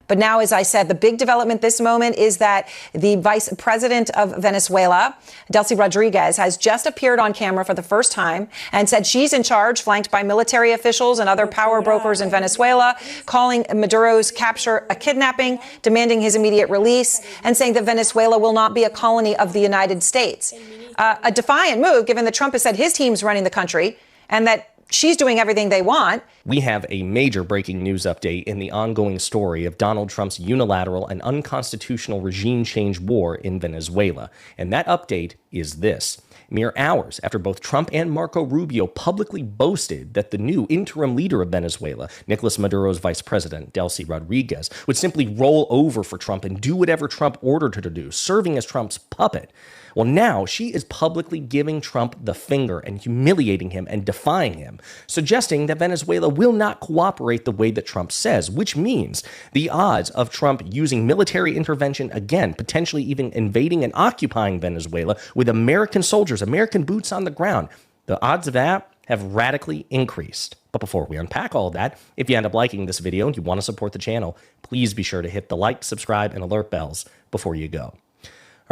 But now, as I said, the big development this moment is that the vice president of Venezuela, Delcy Rodriguez, has just appeared on camera for the first time and said she's in charge, flanked by military officials and other power brokers in Venezuela, calling Maduro's capture a kidnapping, demanding his immediate release, and saying that Venezuela will not be a colony of the United States. A defiant move, given that Trump has said his team's running the country and that she's doing everything they want. We have a major breaking news update in the ongoing story of Donald Trump's unilateral and unconstitutional regime change war in Venezuela. And that update is this. Mere hours after both Trump and Marco Rubio publicly boasted that the new interim leader of Venezuela, Nicolas Maduro's vice president, Delcy Rodriguez, would simply roll over for Trump and do whatever Trump ordered her to do, serving as Trump's puppet. Well, now she is publicly giving Trump the finger and humiliating him and defying him, suggesting that Venezuela will not cooperate the way that Trump says, which means the odds of Trump using military intervention again, potentially even invading and occupying Venezuela with American soldiers, American boots on the ground, the odds of that have radically increased. But before we unpack all of that, if you end up liking this video and you want to support the channel, please be sure to hit the like, subscribe, and alert bells before you go.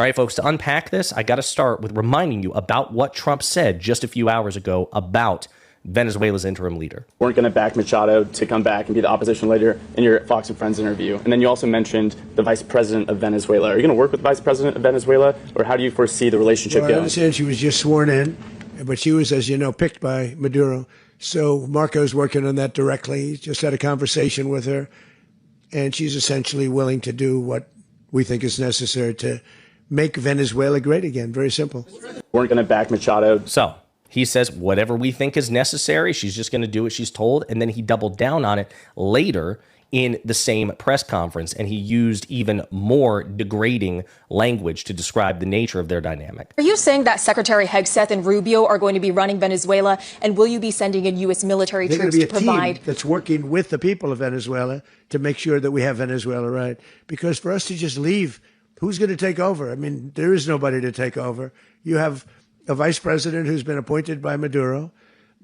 All right, folks, to unpack this, I got to start with reminding you about what Trump said just a few hours ago about Venezuela's interim leader. Weren't going to back Machado to come back and be the opposition leader in your Fox and Friends interview. And then you also mentioned the vice president of Venezuela. Are you going to work with the vice president of Venezuela, or how do you foresee the relationship going? I understand she was just sworn in, but she was, as you know, picked by Maduro. So Marco's working on that directly. Just had a conversation with her, and she's essentially willing to do what we think is necessary to make Venezuela great again. Very simple. Weren't going to back Machado. So he says whatever we think is necessary, she's just going to do what she's told. And then he doubled down on it later in the same press conference. And he used even more degrading language to describe the nature of their dynamic. Are you saying that Secretary Hegseth and Rubio are going to be running Venezuela? And will you be sending in U.S. military troops to provide? Team that's working with the people of Venezuela to make sure that we have Venezuela right. Because for us to just leave, who's going to take over? I mean, there is nobody to take over. You have a vice president who's been appointed by Maduro,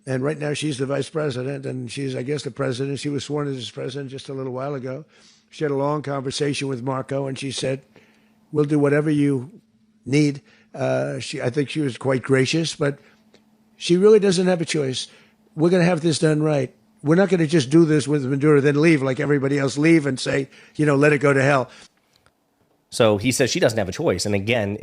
and right now she's the vice president, and she's, I guess, the president. She was sworn as president just a little while ago. She had a long conversation with Marco, and she said, we'll do whatever you need. I think she was quite gracious, but she really doesn't have a choice. We're going to have this done right. We're not going to just do this with Maduro, then leave like everybody else, leave and say, let it go to hell. So he says she doesn't have a choice. And again,